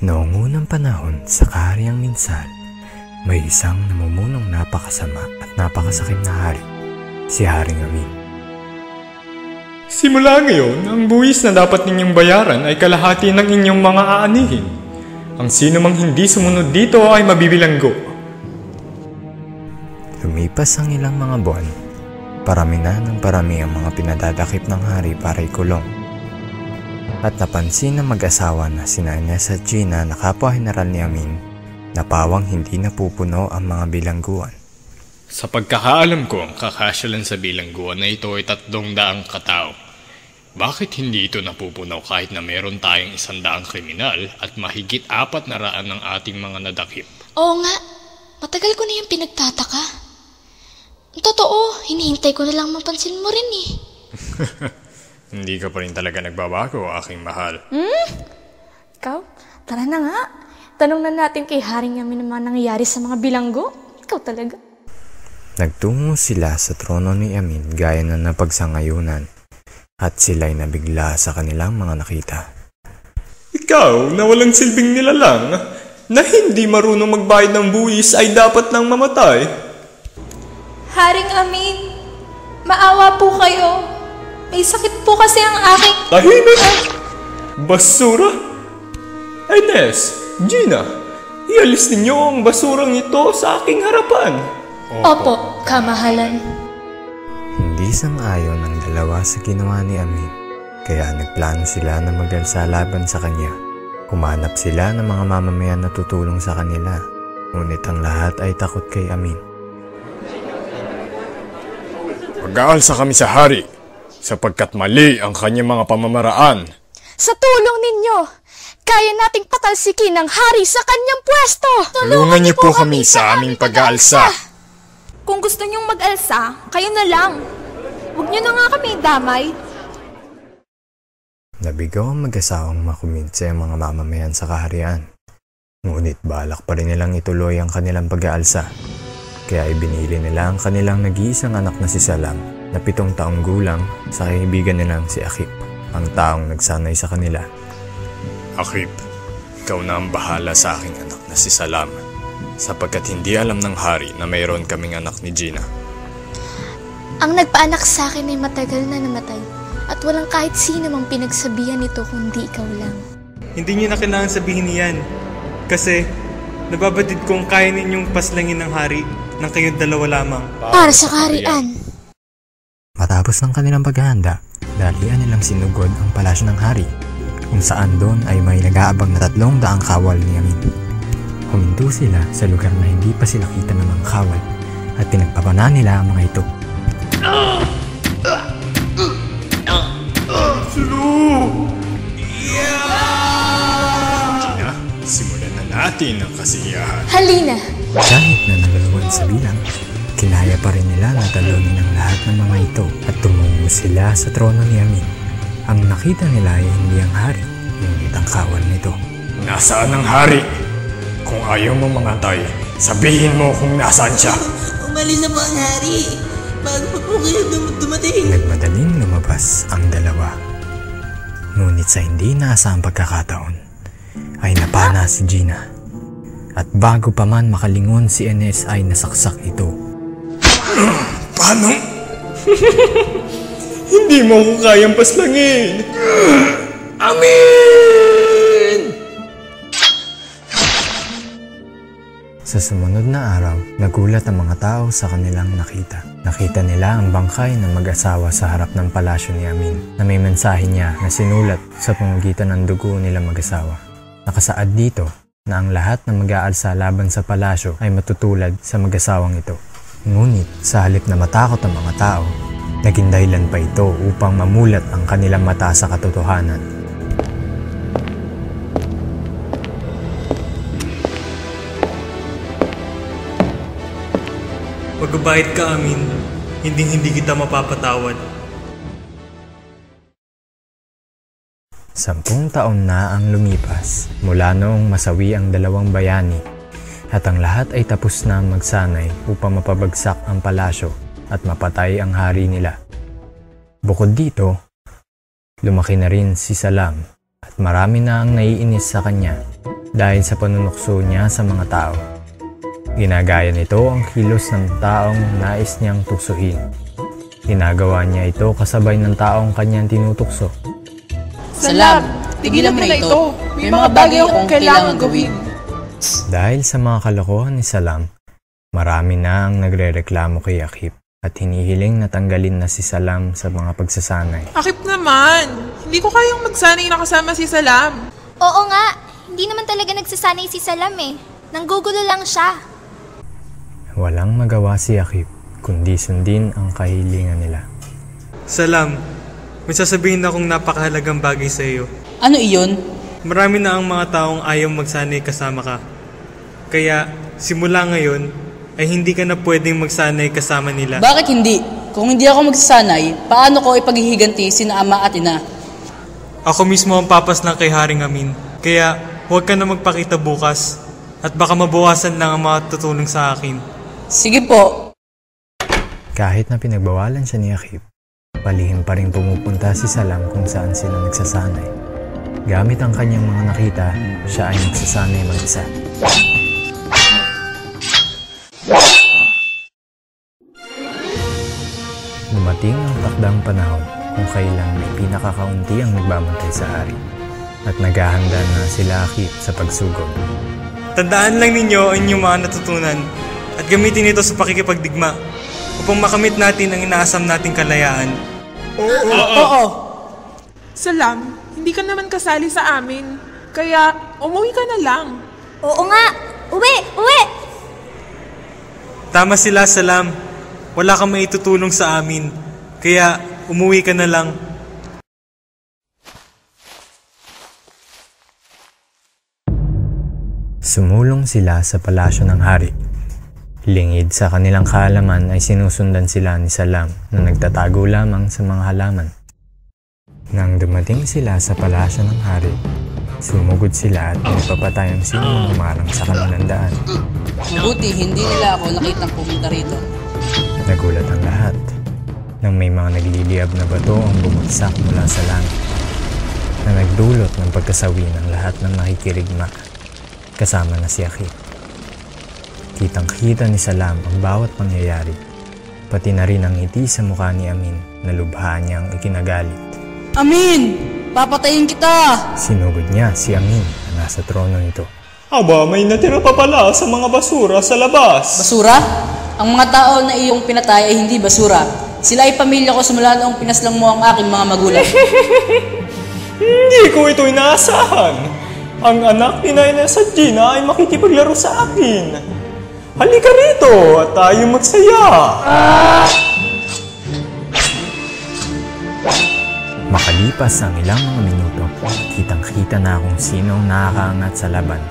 Noong unang panahon sa kahariang Minsal, may isang namumunong napakasama at napakasakim na hari, si Haring Amin. Simula ngayon, ang buwis na dapat ninyong bayaran ay kalahati ng inyong mga aanihin. Ang sino mang hindi sumunod dito ay mabibilanggo. Lumipas ang ilang mga buwan, parami na ng parami ang mga pinadadakip ng hari para ikulong. At napansin ng mag-asawa na sina Ines at Gina na kapwa General ni Amin na pawang hindi napupuno ang mga bilangguan. Sa pagkakaalam ko, ang kakasyalan sa bilangguan na ito ay 300 katao. Bakit hindi ito napupuno kahit na meron tayong 100 kriminal at mahigit 400 ng ating mga nadakip? Oo nga, matagal ko na yung pinagtataka. Totoo, hinihintay ko na lang mapansin mo rin eh. Hindi ka pa rin talaga nagbabago, aking mahal. Ikaw? Tara na nga. Tanong na natin kay Haring Amin naman nangyayari sa mga bilanggo. Ikaw talaga. Nagtungo sila sa trono ni Amin gaya na napagsangayunan at sila'y nabigla sa kanilang mga nakita. Ikaw na walang silbing nilalang na hindi marunong magbayad ng buwis ay dapat nang mamatay. Haring Amin, maawa po kayo. May sakit po kasi ang aking... Tahimik! Basura! Ines, Gina, ialis ninyo ang basurang ito sa aking harapan. Opo, kamahalan. Hindi sang-ayon ang dalawa sa ginawa ni Amin, kaya nagplano sila na mag-alsa laban sa kanya. Humanap sila ng mga mamamayan na tutulong sa kanila, ngunit ang lahat ay takot kay Amin. Mag-aalsa kami sa hari, sapagkat mali ang kanyang mga pamamaraan. Sa tulong ninyo, kaya nating patalsikin ang hari sa kanyang pwesto. Tulungan niyo po kami sa aming pag-aalsa. Kung gusto niyong mag-alsa, kayo na lang. Huwag niyo na nga kami damay. Nabigaw ang mag-asawang makumbinse ang mga mamamayan sa kaharian. Ngunit balak pa rin nilang ituloy ang kanilang pag-aalsa. Kaya ibinili nila ang kanilang nag-iisang anak na si Salam na 7 taong gulang sa kaibigan nilang si Akip, ang taong nagsanay sa kanila. Akip, ikaw na ang bahala sa aking anak na si Salam, sapagkat hindi alam ng hari na mayroon kaming anak ni Gina. Ang nagpaanak sa akin ay matagal na namatay at walang kahit sino mang pinagsabihan nito kundi ikaw lang. Hindi niyo na kailangan sabihin niyan kasi nababatid kong kaya ninyong paslangin ng hari nang kayong dalawa lamang. Para sa kaharian. Matapos ng kanilang paghahanda, dalian nilang sinugod ang palasyo ng hari, kung saan doon ay may nag-aabang na 300 kawal ni Amin. Huminto sila sa lugar na hindi pa sila kita ng mga kawal at pinagpapana nila ang mga ito. Gina, simulan na natin ang kasiyahan. Halina! Kahit na naluluwan sa bilang, kinaya pa rin nila na talunin ang lahat ng mga ito at tumungo sila sa trono ni Amin. Ang nakita nila ay hindi ang hari, ngunit ang kawal nito. Nasaan ang hari? Kung ayaw mo mangatay, sabihin mo kung nasaan siya. Umalis na po ang hari. Bago pa po kayo dumating. Nagmadaling lumabas ang dalawa. Ngunit sa hindi inaasahang pagkakataon, ay napana si Gina. At bago pa man makalingon si Ines ay nasaksak ito. Paano? Hindi mo ko kayang paslangin. Amin! Sa sumunod na araw, nagulat ang mga tao sa kanilang nakita. Nakita nila ang bangkay ng mag-asawa sa harap ng palasyo ni Amin na may mensahe niya na sinulat sa pamamagitan ng dugo nila mag-asawa. Nakasaad dito na ang lahat ng mag-aalsa laban sa palasyo ay matutulad sa mag-asawang ito. Ngunit sa halip na matakot ang mga tao, naging dahilan pa ito upang mamulat ang kanilang mata sa katotohanan. Magbabayad ka, Amin. Hindi kita mapapatawad. 10 taon na ang lumipas mula noong masawi ang dalawang bayani at ang lahat ay tapos na magsanay upang mapabagsak ang palasyo at mapatay ang hari nila. Bukod dito, lumaki na rin si Salam at marami na ang naiinis sa kanya dahil sa panunukso niya sa mga tao. Ginagaya nito ang kilos ng taong nais niyang tuksohin. Ginagawa niya ito kasabay ng taong kanyang tinutukso. Salam, tigilan mo na ito. May mga bagay akong kailangan gawin. Dahil sa mga kalokohan ni Salam, marami na ang nagrereklamo kay Akip at hinihiling na tanggalin na si Salam sa mga pagsasanay. Akip naman, hindi ko kayang magsanay na kasama si Salam. Oo nga, hindi naman talaga nagsasanay si Salam eh. Nanggugulo lang siya. Walang magawa si Akip kundi sundin ang kahilingan nila. Salam, may sasabihin akong napakahalagang bagay sa iyo. Ano iyon? Marami na ang mga taong ayaw magsanay kasama ka. Kaya simula ngayon ay hindi ka na pwedeng magsanay kasama nila. Bakit hindi? Kung hindi ako magsasanay, paano ko ipaghihiganti sina ama at ina? Ako mismo ang papas ng kay Haring Amin. Kaya huwag ka na magpakita bukas at baka mabawasan lang ang mga tutulong sa akin. Sige po. Kahit na pinagbawalan siya ni Akip, palihim pa rin pumupunta si Salam kung saan sila nagsasanay. Gamit ang kanyang mga nakita, siya ay nagsasanay mag-isa. Dumating ang takdang panahon kung kailan may pinakakaunti ang nagbabantay sa hari at naghahanda na sila Akip sa pagsugod. Tandaan lang ninyo ang inyong mga natutunan at gamitin ito sa pakikipagdigma upang makamit natin ang inaasam nating kalayaan. Oo. Salam, hindi ka naman kasali sa amin. Kaya umuwi ka na lang. Oo nga, uwi! Tama sila, Salam. Wala kang maitutulong sa amin. Kaya umuwi ka na lang. Sumulong sila sa palasyo ng hari. Lingid sa kanilang kaalaman ay sinusundan sila ni Salam na nagtatago lamang sa mga halaman. Nang dumating sila sa palasyo ng hari, sumugod sila at pinapapatay ang sinong humarang sa kanilang daan. Mabuti, hindi nila ako nakitang pumunta rito. Nagulat ang lahat nang may mga nagliliyab na bato ang bumagsak mula sa langit na nagdulot ng pagkasawi ng lahat ng nakikirigma, kasama na si Akip. Kitang-kita ni Salam ang bawat pangyayari, pati na rin ang ngiti sa mukha ni Amin na lubha niyang ikinagalit. Amin! Papatayin kita! Sinugod niya si Amin na nasa trono nito. Aba, may natira pa pala sa mga basura sa labas. Basura? Ang mga tao na iyong pinatay ay hindi basura. Sila ay pamilya ko simula noong pinaslang mo ang aking mga magulang. Hindi ko ito inaasahan. Ang anak ni Naina sa Gina ay makikipaglaro sa akin. Halika rito at tayo magsaya. Makalipas ang ilang mga minuto, kitang-kita na kung sino ang nakakaangat sa laban.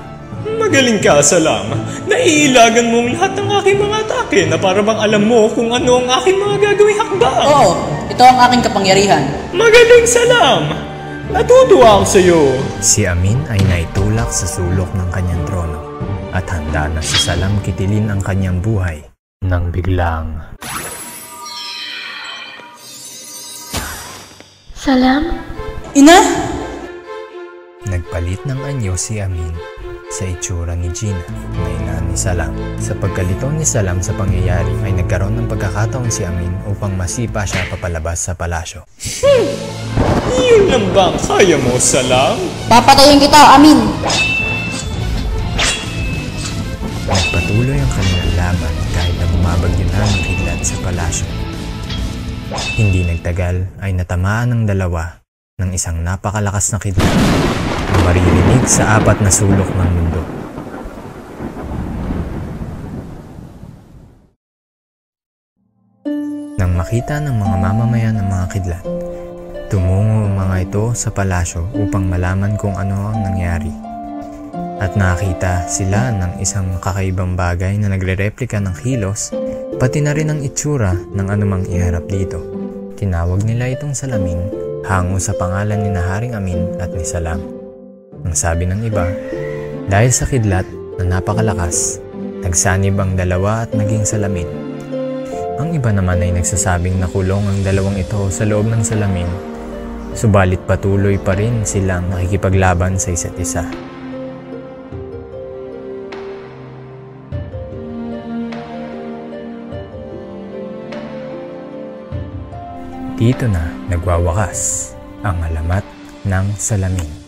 Magaling ka, Salam. Naiilagan mo ang lahat ng aking mga atake na para bang alam mo kung ano ang aking mga gagawing hakbang. Oo, ito ang aking kapangyarihan. Magaling, Salam. Natutuwa ako sa iyo. Si Amin ay naitulak sa sulok ng kanyang trono at handa na si Salam kitilin ang kanyang buhay nang biglang Salam? Ina? nagpalit ng anyo si Amin sa itsura ni Gina na ina ni Salam. Sa pagkalito ni Salam sa pangyayari ay nagkaroon ng pagkakataon si Amin upang masipa siya papalabas sa palasyo. Iyon lang ba ang kaya mo, Salam? Papatayin kita, Amin! Nagpatuloy ang kanilang laban kahit na bumabagyo na ng kidlat sa palasyo. Hindi nagtagal ay natamaan ng dalawa ng isang napakalakas na kidlat na maririnig sa apat na sulok ng mundo. Nang makita ng mga mamamayan ng mga kidlat, tumungo ang mga ito sa palasyo upang malaman kung ano ang nangyari. At nakita sila ng isang kakaibang bagay na nagre-replika ng kilos, pati na rin ang itsura ng anumang iharap dito. Tinawag nila itong salamin, hango sa pangalan ni Haring Amin at ni Salam. Ang sabi ng iba, dahil sa kidlat na napakalakas, nagsanib ang dalawa at naging salamin. Ang iba naman ay nagsasabing nakulong ang dalawang ito sa loob ng salamin, subalit patuloy pa rin silang nakikipaglaban sa isa't isa. Dito na nagwawakas ang alamat ng salamin.